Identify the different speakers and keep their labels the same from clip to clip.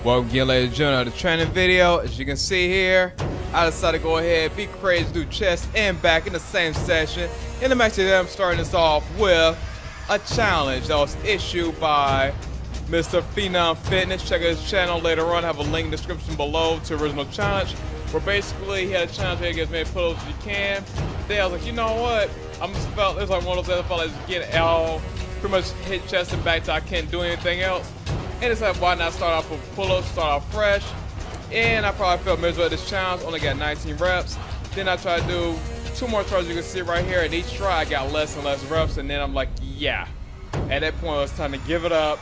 Speaker 1: Welcome again, ladies and gentlemen, to the training video. As you can see here, I decided to go ahead, be crazy, do chest and back in the same session. And I'm actually starting this off with a challenge that was issued by Mr. Phenom Fitness. Check out his channel later on. I have a link in the description below to the original challenge, where basically he had a challenge where he gets as many pull-ups as you can. Then I was like, you know what? I'm just felt it's like one of those other fellas get all pretty much hit chest and back till I can't do anything else. And it's like, why not start off with pull-ups, start off fresh? And I probably felt miserable at this challenge, only got 19 reps. Then I tried to do 2 more tries, you can see right here. At each try, I got less and less reps, and then I'm like, yeah. At that point, it was time to give it up.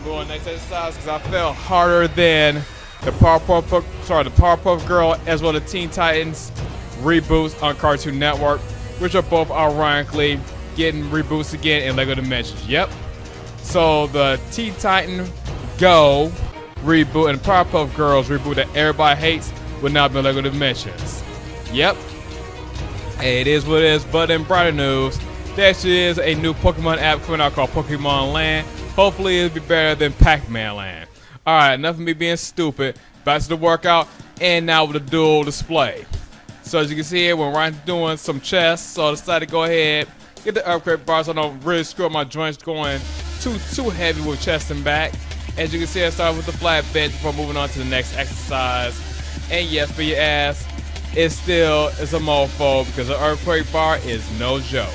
Speaker 1: Going next exercise, because I felt harder than the Powerpuff Girl as well as the Teen Titans reboots on Cartoon Network, which are both ironically getting reboots again in LEGO Dimensions. Yep. So the Teen Titan Go reboot and Powerpuff Girls reboot that everybody hates will now be in LEGO Dimensions. Yep. It is what it is. But in brighter news, there actually is a new Pokemon app coming out called Pokemon Land. Hopefully it'll be better than Pac-Man Land. Alright, enough of me being stupid. Back to the workout, and now with the dual display. So as you can see here, we're right doing some chest, so I decided to go ahead, get the upgrade bars so I don't really screw up my joints going too heavy with chest and back. As you can see, I started with the flat bench before moving on to the next exercise. And yes, for your ass, it still is a mofo because the earthquake bar is no joke.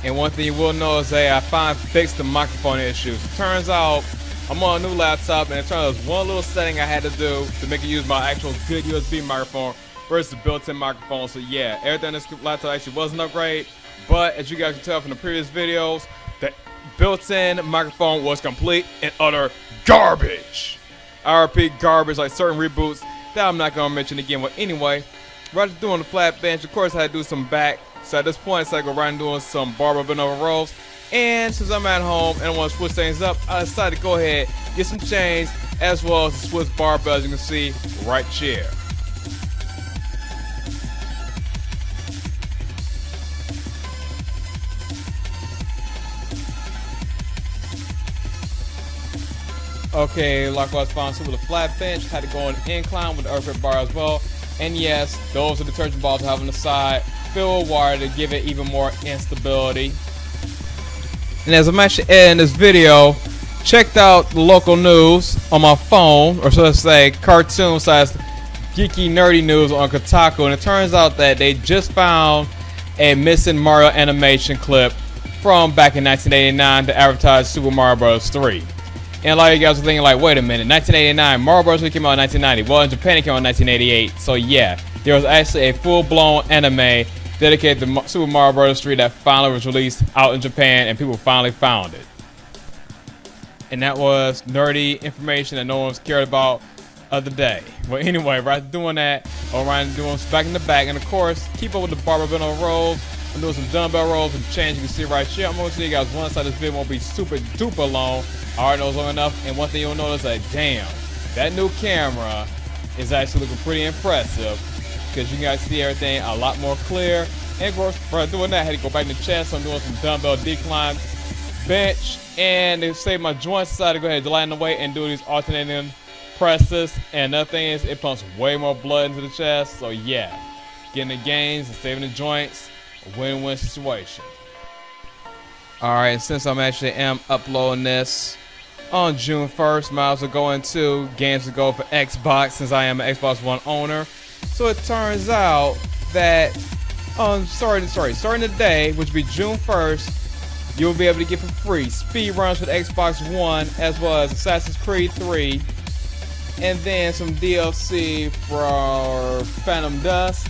Speaker 1: And one thing you will know is that I finally fixed the microphone issues. Turns out I'm on a new laptop, and it turns out there's one little setting I had to do to make it use my actual good USB microphone versus the built-in microphone. So yeah, everything on this laptop actually was an upgrade, but as you guys can tell from the previous videos, the built-in microphone was complete and utter garbage. I repeat, garbage, like certain reboots that I'm not going to mention again. But anyway, right after doing the flat bench, of course I had to do some back. So at this point, it's like go right and doing some barbell bent over rows. And since I'm at home and I want to switch things up, I decided to go ahead, get some chains, as well as the Swiss barbell, as you can see, right here. Okay, likewise found some with a flat bench, had to go on an incline with the earthquake bar as well. And yes, those are the detergent balls I have on the side, filled with water to give it even more instability. And as I'm actually editing this video, checked out the local news on my phone, or so to say, cartoon size geeky nerdy news on Kotaku, and it turns out that they just found a missing Mario animation clip from back in 1989 to advertise Super Mario Bros. 3. And a lot of you guys are thinking like, wait a minute, 1989, Mario Bros. 3 came out in 1990. Well, in Japan it came out in 1988. So yeah, there was actually a full-blown anime dedicated to Super Mario Bros. 3 that finally was released out in Japan, and people finally found it. And that was nerdy information that no one's cared about of the day. But anyway, right doing that, alright, doing back in the back, and of course, keep up with the barbell bent rolls. I'm doing some dumbbell rolls and chains. You can see right here. I'm going to show you guys one side of this video won't be super duper long. I already know it's long enough. And one thing you'll notice is that, damn, that new camera is actually looking pretty impressive, because you guys see everything a lot more clear. And of course, for doing that, I had to go back in the chest. So I'm doing some dumbbell decline bench, and to save my joints, I decided to go ahead and lie in the way and do these alternating presses. And another thing is, it pumps way more blood into the chest. So yeah, getting the gains and saving the joints, a win-win situation. Alright, since I'm actually uploading this on June 1st, might as well go into games to go for Xbox, since I am an Xbox One owner. So it turns out that starting today, which will be June 1st, you'll be able to get for free speed runs for the Xbox One, as well as Assassin's Creed 3, and then some DLC for Phantom Dust.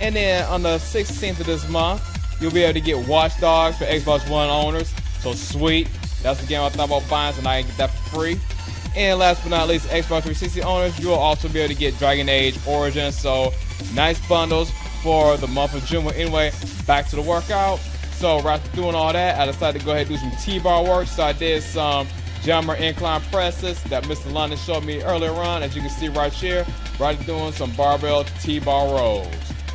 Speaker 1: And then on the 16th of this month, you'll be able to get Watch Dogs for Xbox One owners. So sweet. That's the game I thought about buying, so now I can get that for free. And last but not least, Xbox 360 owners, you will also be able to get Dragon Age Origins. So nice bundles for the month of June. But anyway, back to the workout. So right after doing all that, I decided to go ahead and do some T-bar work. So I did some jumper incline presses that Mr. London showed me earlier on, as you can see right here. Right after doing some barbell T-bar rolls.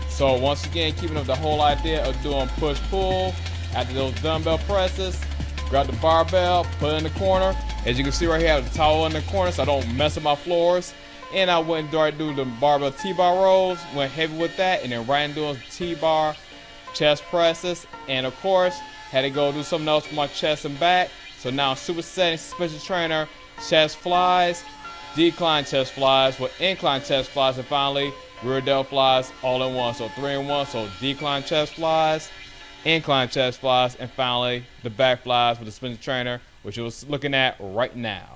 Speaker 1: So once again, keeping up the whole idea of doing push-pull after those dumbbell presses. Grab the barbell, put it in the corner, As you can see right here, I have the towel in the corner so I don't mess up my floors. And I went and started doing the barbell T-bar rolls, went heavy with that, and then right into doing T-bar chest presses. And of course, had to go do something else for my chest and back. So now supersetting suspension trainer, chest flies, decline chest flies with incline chest flies, and finally rear delt flies all in one. So 3 in 1. So decline chest flies, incline chest flies, and finally the back flies with the suspension trainer, which you're looking at right now.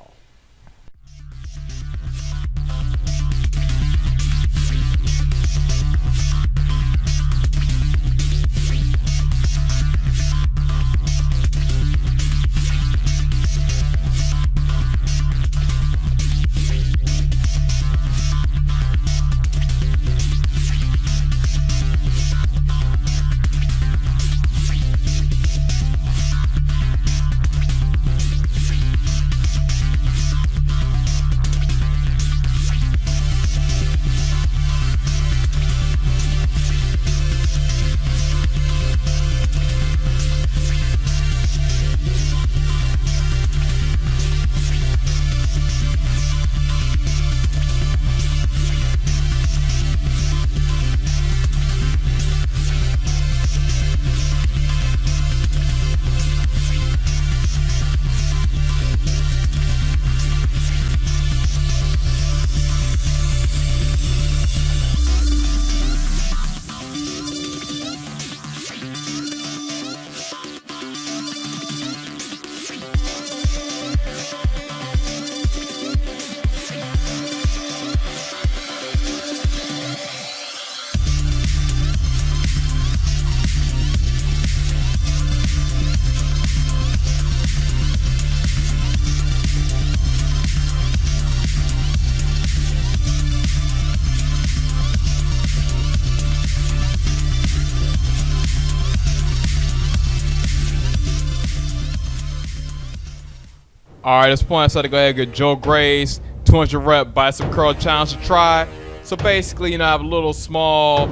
Speaker 1: Alright, at this point I decided to go ahead and get Joe Gray's 200 rep bicep curl challenge to try. So basically, I have a little small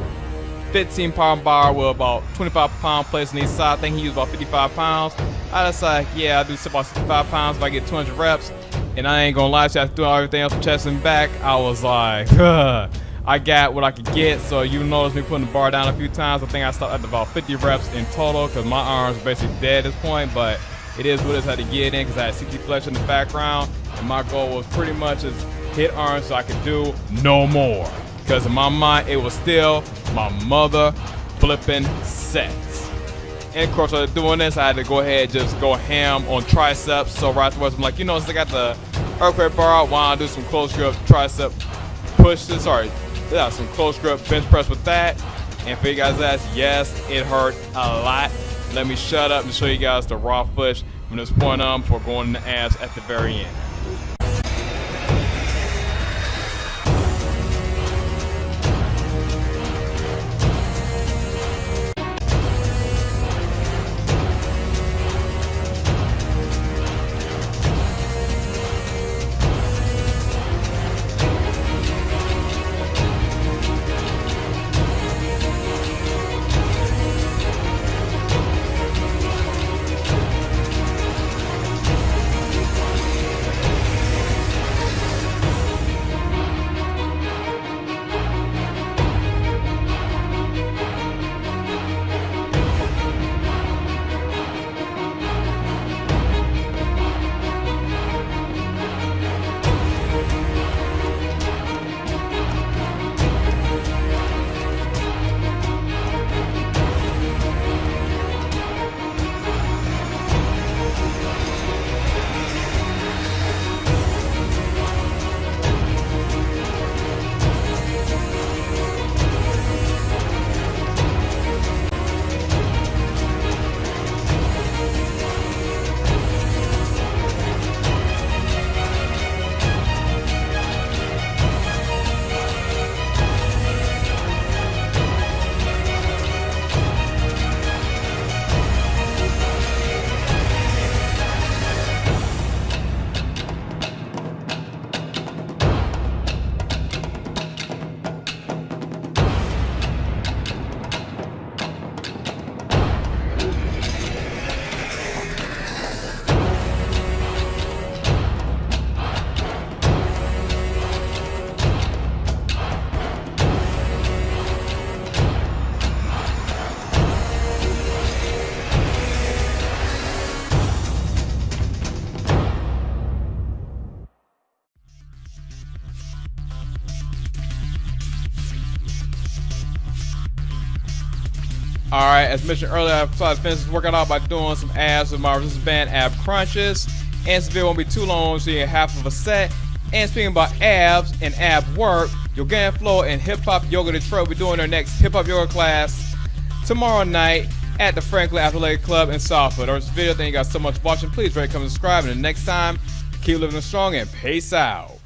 Speaker 1: 15 pound bar with about 25 pound plates on each side. I think he used about 55 pounds. I decided, yeah, I'll do about 65 pounds if I get 200 reps. And I ain't gonna lie to you, after doing everything else, chest and back, I was like, I got what I could get. So you notice me putting the bar down a few times. I think I stopped at about 50 reps in total because my arms are basically dead at this point. But it is what it is. I had to get in because I had 60 flex in the background. And my goal was pretty much just hit arms so I could do no more. Because in my mind, it was still my mother flipping sets. And of course, while doing this, I had to go ahead and just go ham on triceps. So right afterwards, I'm like, since I got the earthquake bar, why don't I do some close grip tricep pushes? Some close grip bench press with that. And for you guys that ask, yes, it hurt a lot. Let me shut up and show you guys the raw push from this point on before going in the ass at the very end. Alright, as mentioned earlier, I finished this workout out by doing some abs with my resistance band ab crunches. And this video won't be too long, so you get half of a set. And speaking about abs and ab work, Yoga Flow and Hip Hop Yoga Detroit will be doing their next hip hop yoga class tomorrow night at the Franklin Athletic Club in Southfield. Or this video, thank you guys so much for watching. Please rate, comment, subscribe, and the next time, keep living strong and peace out.